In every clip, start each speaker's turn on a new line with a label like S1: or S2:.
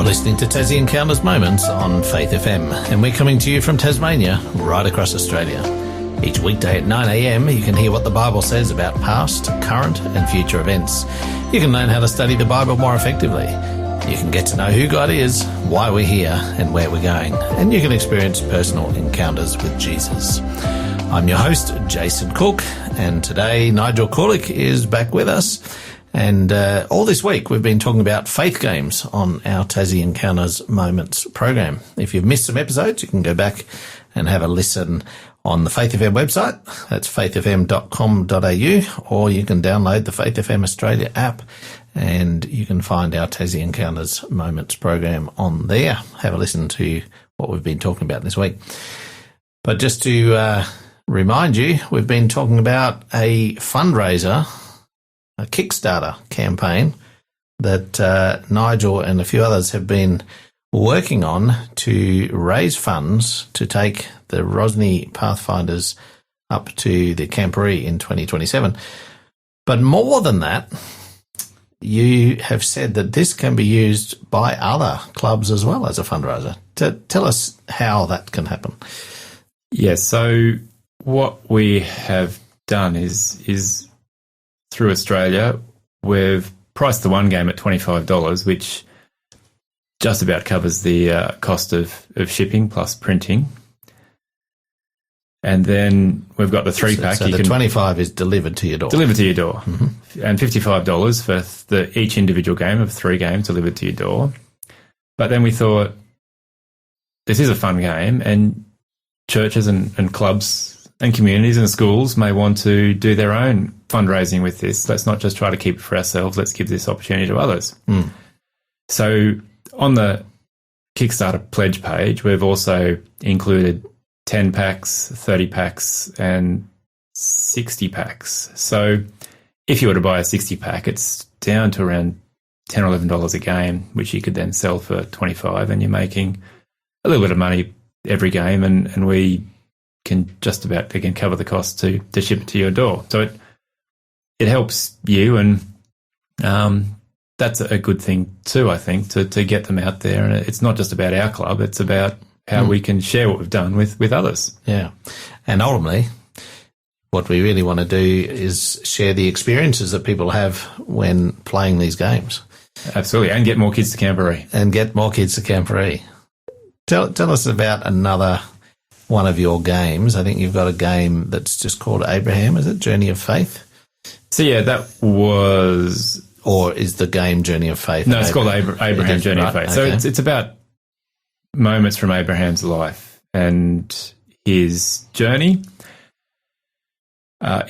S1: listening to Tassie Encounters Moments on Faith FM, and we're coming to you from Tasmania, right across Australia. Each weekday at 9 a.m, you can hear what the Bible says about past, current and future events. You can learn how to study the Bible more effectively. You can get to know who God is, why we're here and where we're going, and you can experience personal encounters with Jesus. I'm your host, Jason Cook, and today Nigel Koolik is back with us. And all this week we've been talking about faith games on our Tassie Encounters Moments program. If you've missed some episodes, you can go back and have a listen on the Faith FM website. That's faithfm.com.au, or you can download the Faith FM Australia app and you can find our Tassie Encounters Moments program on there. Have a listen to what we've been talking about this week. But just to remind you, we've been talking about a fundraiser, a Kickstarter campaign that Nigel and a few others have been working on to raise funds to take the Rosny Pathfinders up to the Camporee in 2027. But more than that, you have said that this can be used by other clubs as well as a fundraiser. Tell us how that can happen.
S2: Yeah, so what we have done is through Australia, we've priced the one game at $25, which just about covers the cost of shipping plus printing. And then we've got the three-pack.
S1: So the 25 is delivered to your door.
S2: Delivered to your door. Mm-hmm. And $55 for each individual game of 3 games delivered to your door. But then we thought, this is a fun game, and churches and clubs and communities and schools may want to do their own fundraising with this. Let's not just try to keep it for ourselves. Let's give this opportunity to others. Mm. So on the Kickstarter pledge page, we've also included 10 packs, 30 packs and 60 packs. So if you were to buy a 60-pack, it's down to around $10 or $11 a game, which you could then sell for $25, and you're making a little bit of money every game, and we can just about, again, cover the cost to ship it to your door. So it helps you, and that's a good thing too, I think, to get them out there. And it's not just about our club, it's about how we can share what we've done with others.
S1: Yeah. And ultimately, what we really want to do is share the experiences that people have when playing these games.
S2: Absolutely. And get more kids to Camporee.
S1: Tell us about another one of your games. I think you've got a game that's just called Abraham, is it? Journey of Faith?
S2: So, yeah, that was...
S1: Or is the game Journey of Faith?
S2: No, it's called Abraham Journey of Faith. Okay. So it's about moments from Abraham's life and his journey. I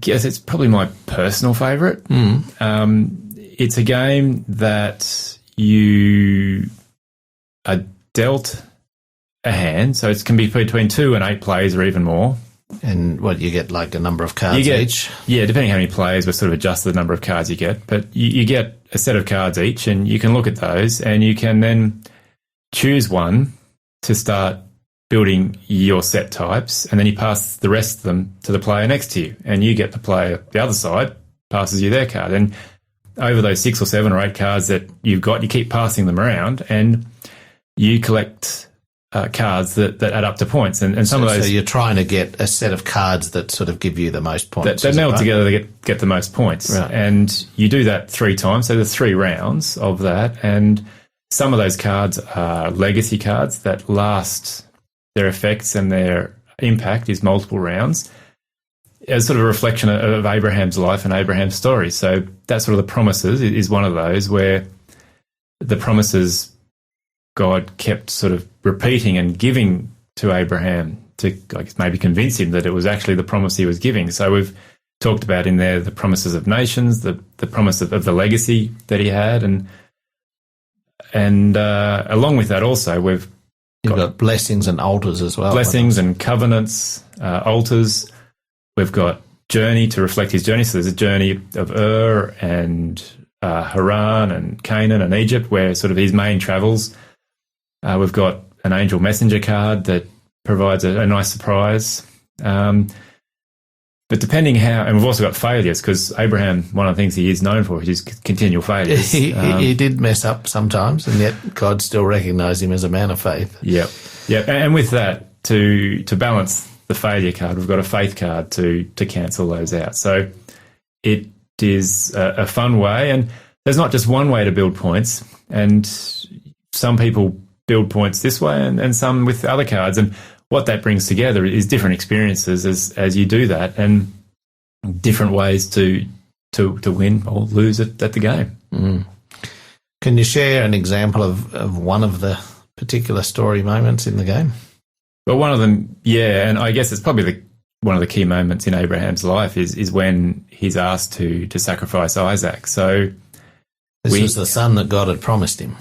S2: guess it's probably my personal favourite. It's a game that you are dealt a hand, so it can be between 2 and 8 players or even more.
S1: And what, you get like a number of cards each?
S2: Yeah, depending how many players, we sort of adjust the number of cards you get. But you get a set of cards each, and you can look at those, and you can then choose one to start building your set types, and then you pass the rest of them to the player next to you, and you get the player the other side passes you their card. And over those 6 or 7 or 8 cards that you've got, you keep passing them around, and you collect cards that add up to points, and some of those.
S1: So you're trying to get a set of cards that sort of give you the most points.
S2: That meld together to get the most points, right. And you do that 3 times. So there's 3 rounds of that, and some of those cards are legacy cards that last. Their effects and their impact is multiple rounds, as sort of a reflection of Abraham's life and Abraham's story. So that's sort of the promises is one of those where the promises God kept sort of repeating and giving to Abraham to, I guess, maybe convince him that it was actually the promise he was giving. So we've talked about in there the promises of nations, the promise of the legacy that he had, and along with that also
S1: You've got blessings and altars as well.
S2: Blessings and covenants, altars. We've got journey to reflect his journey. So there's a journey of and Haran and Canaan and Egypt, where sort of his main travels. We've got an angel messenger card that provides a nice surprise. But depending how, and we've also got failures, because Abraham, one of the things he is known for is continual failures.
S1: He did mess up sometimes, and yet God still recognised him as a man of faith.
S2: Yep. And with that, to balance the failure card, we've got a faith card to cancel those out. So it is a fun way, and there's not just one way to build points, and some people build points this way and some with other cards, and what that brings together is different experiences as you do that, and different ways to win or lose at the game.
S1: Mm. Can you share an example of one of the particular story moments in the game?
S2: Well, one of them, yeah, and I guess it's probably one of the key moments in Abraham's life is when he's asked to sacrifice Isaac. So
S1: this was the son that God had promised him,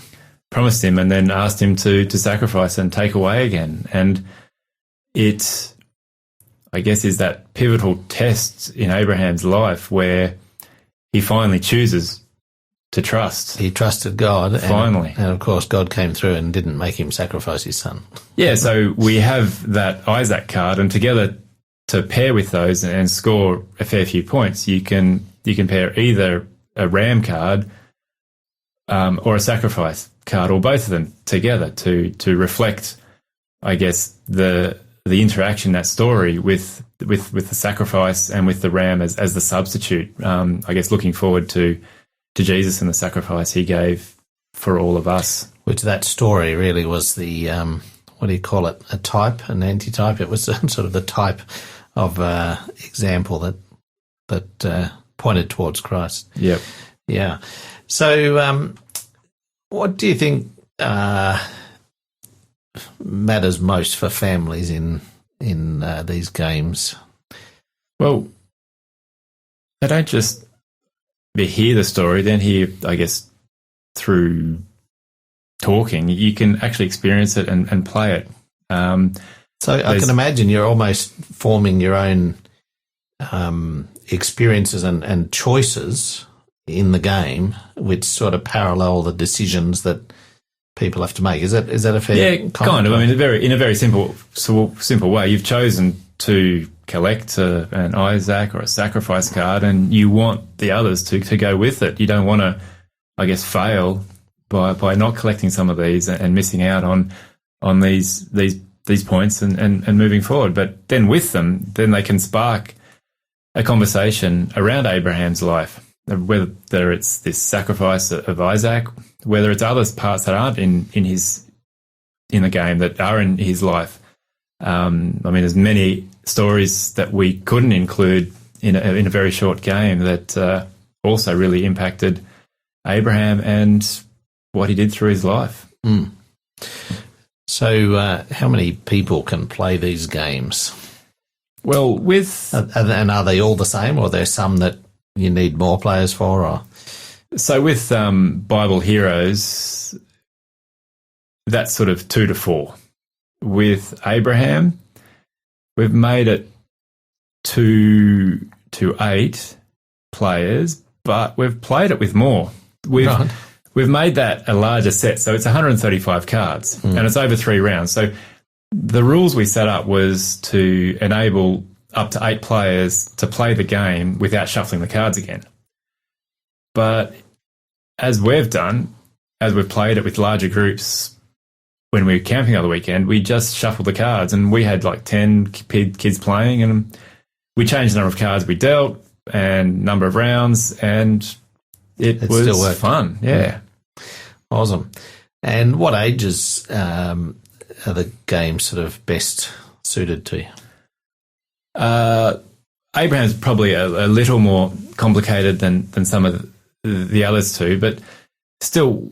S2: and then asked him to sacrifice and take away again. And it, I guess, is that pivotal test in Abraham's life where he finally chooses to trust.
S1: He trusted God.
S2: Finally.
S1: And of course, God came through and didn't make him sacrifice his son.
S2: Yeah, so we have that Isaac card, and together to pair with those and score a fair few points, you can pair either a ram card or a sacrifice card, or both of them together to reflect, I guess, the interaction, that story with the sacrifice and with the ram as the substitute. I guess looking forward to Jesus and the sacrifice he gave for all of us.
S1: Which that story really was the what do you call it? A type, an antitype. It was sort of the type of example that pointed towards Christ.
S2: Yep.
S1: Yeah. So, what do you think matters most for families in these games?
S2: Well, they don't just hear the story, then hear, I guess, through talking. You can actually experience it and play it.
S1: So I can imagine you're almost forming your own experiences and choices in the game, which sort of parallel the decisions that people have to make. Is that a fair?
S2: Yeah, kind of. I mean, in a very simple way, you've chosen to collect an Isaac or a sacrifice card, and you want the others to go with it. You don't want to, I guess, fail by not collecting some of these and missing out on these points and moving forward. But then with them, then they can spark a conversation around Abraham's life, whether it's this sacrifice of Isaac, whether it's other parts that aren't in the game that are in his life. I mean, there's many stories that we couldn't include in a very short game that also really impacted Abraham and what he did through his life.
S1: Mm. So, how many people can play these games?
S2: Well,
S1: and are they all the same, or are there some that you need more players for? Or?
S2: So, with Bible Heroes, that's sort of 2 to 4. With Abraham, we've made it 2 to 8 players, but we've played it with more. We've made that a larger set, so it's 135 cards, and it's over 3 rounds. So the rules we set up was to enable up to 8 players to play the game without shuffling the cards again. But as we've played it with larger groups, when we were camping the other weekend, we just shuffled the cards, and we had like 10 kids playing, and we changed the number of cards we dealt and number of rounds, and it was fun. Yeah.
S1: Awesome. And what ages are the games sort of best suited to?
S2: Abraham's probably a little more complicated than some of the others too, but still,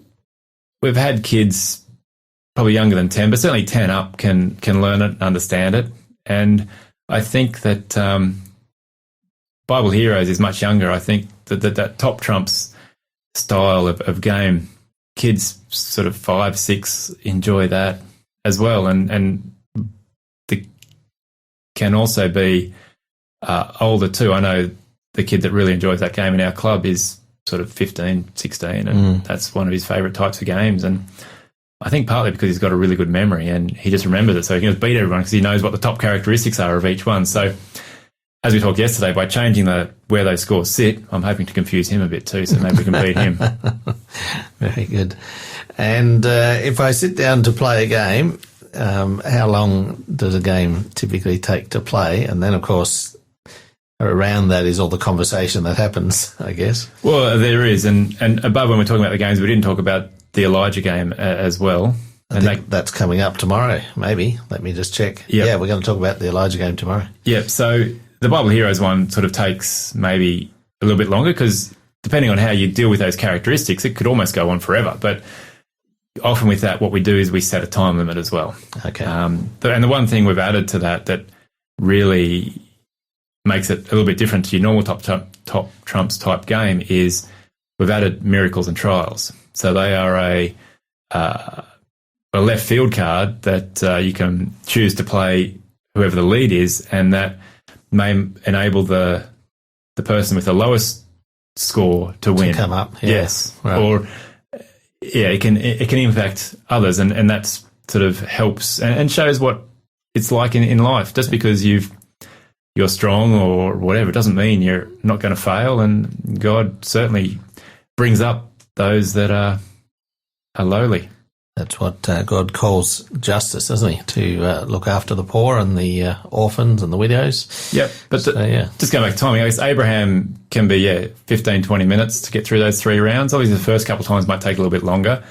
S2: we've had kids probably younger than 10, but certainly 10 up can learn it, understand it. And I think that Bible Heroes is much younger. I think that top trumps style of game, kids sort of 5, 6 enjoy that as well, and can also be older too. I know the kid that really enjoys that game in our club is sort of 15, 16, and that's one of his favourite types of games. And I think partly because he's got a really good memory and he just remembers it, so he can just beat everyone because he knows what the top characteristics are of each one. So as we talked yesterday, by changing where those scores sit, I'm hoping to confuse him a bit too, so maybe we can beat him.
S1: Very good. And if I sit down to play a game, how long does a game typically take to play? And then, of course, around that is all the conversation that happens, I guess.
S2: Well, there is. And above, when we're talking about the games, we didn't talk about the Elijah game as well.
S1: I think that's coming up tomorrow, maybe. Let me just check. Yep. Yeah, we're going to talk about the Elijah game tomorrow.
S2: Yep. So the Bible Heroes one sort of takes maybe a little bit longer because depending on how you deal with those characteristics, it could almost go on forever. But often with that, what we do is we set a time limit as well.
S1: Okay.
S2: And the one thing we've added to that really makes it a little bit different to your normal top trumps type game is we've added miracles and trials. So they are a left field card that you can choose to play whoever the lead is, and that may enable the person with the lowest score to win.
S1: To come up. Yeah.
S2: Yes.
S1: Right.
S2: Or it can impact others, and that sort of helps and shows what it's like in life. Just because you're strong or whatever, it doesn't mean you're not going to fail, and God certainly brings up those that are lowly.
S1: That's what God calls justice, doesn't he? To look after the poor and the orphans and the widows.
S2: Yep. But just going back to timing, I guess Abraham can be, 15, 20 minutes to get through those 3 rounds. Obviously, the first couple of times might take a little bit longer.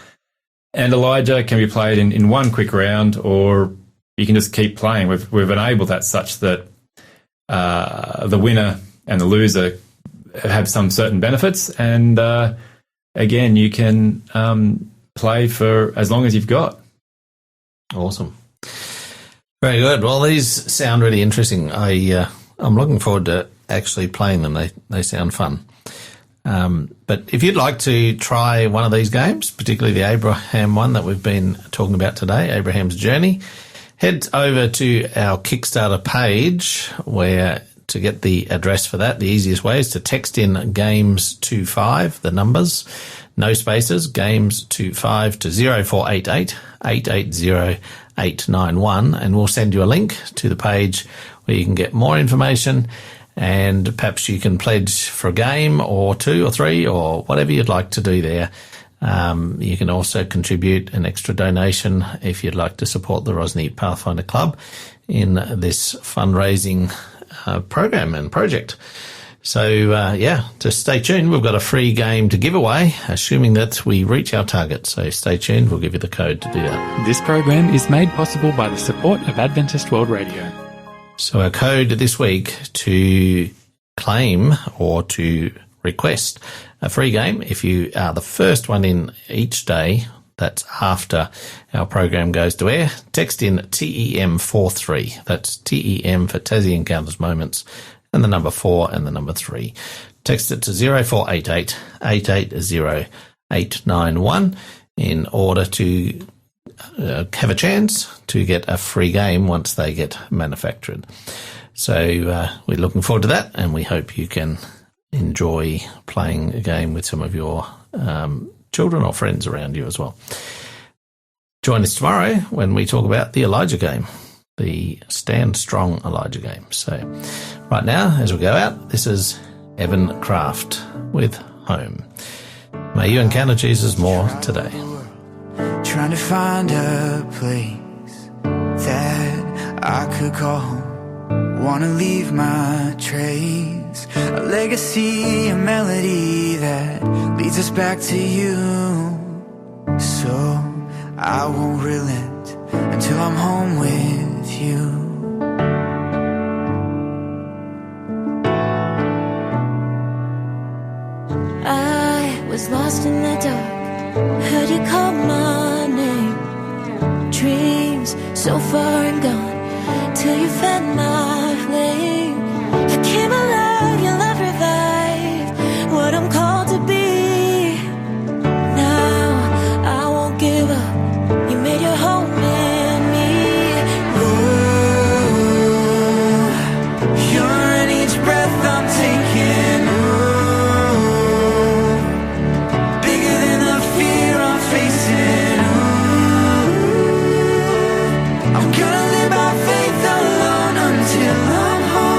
S2: And Elijah can be played in one quick round, or you can just keep playing. We've enabled that such that the winner and the loser have some certain benefits. And again, you can play for as long as you've got.
S1: Awesome. Very good. Well, these sound really interesting. I'm looking forward to actually playing them. They sound fun. But if you'd like to try one of these games, particularly the Abraham one that we've been talking about today, Abraham's Journey, head over to our Kickstarter page where to get the address for that, the easiest way is to text in games25, the numbers, no spaces, games25 to 0488 880 891, and we'll send you a link to the page where you can get more information, and perhaps you can pledge for a game or 2 or 3 or whatever you'd like to do there. You can also contribute an extra donation if you'd like to support the Rosny Pathfinder Club in this fundraising program and project. So, just stay tuned. We've got a free game to give away, assuming that we reach our target. So stay tuned. We'll give you the code to do that.
S3: This program is made possible by the support of Adventist World Radio.
S1: So our code this week to claim or to request a free game, if you are the first one in each day, that's after our program goes to air, text in TEM43. That's TEM for Tassie Encounters Moments, and the number 4 and the number 3. Text it to 0488 880 891 in order to have a chance to get a free game once they get manufactured. So we're looking forward to that, and we hope you can enjoy playing a game with some of your children or friends around you as well. Join us tomorrow when we talk about the Elijah game, the Stand Strong Elijah game. So right now, as we go out, this is Evan Kraft with Home. May you encounter Jesus more today.
S4: Trying to find a place that I could call home. Wanna leave my trace, a legacy, a melody that leads us back to you. So I won't relent until I'm home with you.
S5: I was lost in the dark, heard you call my name. Dreams so far and gone, till you fed my flame. You came alive, your love revived what I'm called to be. Now I won't give up, you made your home in me.
S4: Ooh, you're in each breath I'm taking. I'm gonna live by faith alone until I'm home.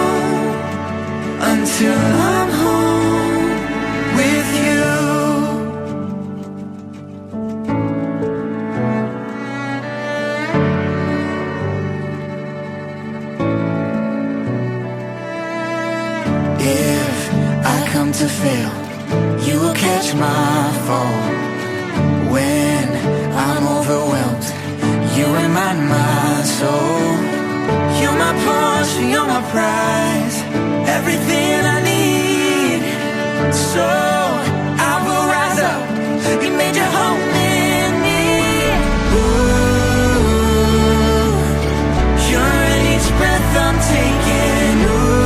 S4: You will catch my fall. When I'm overwhelmed, you remind my soul. You're my portion, you're my prize, everything I need. So I will rise up. You made your home in me. Ooh, you're in each breath I'm taking. Ooh,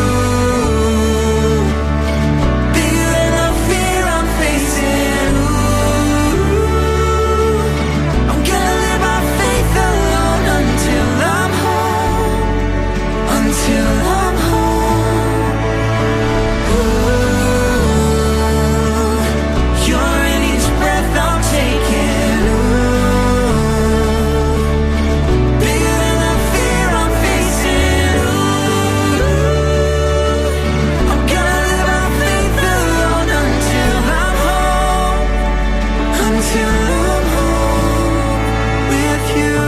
S4: bigger than the fear I'm facing. Ooh, I'm gonna live by faith alone until I'm home. Until I'm home. Ooh, you're in each breath I'm taking. Ooh, bigger than the fear I'm facing. Ooh, I'm gonna live by faith alone until I'm home. Until I'm home with you.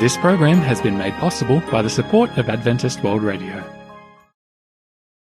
S3: This program has been made possible by the support of Adventist World Radio.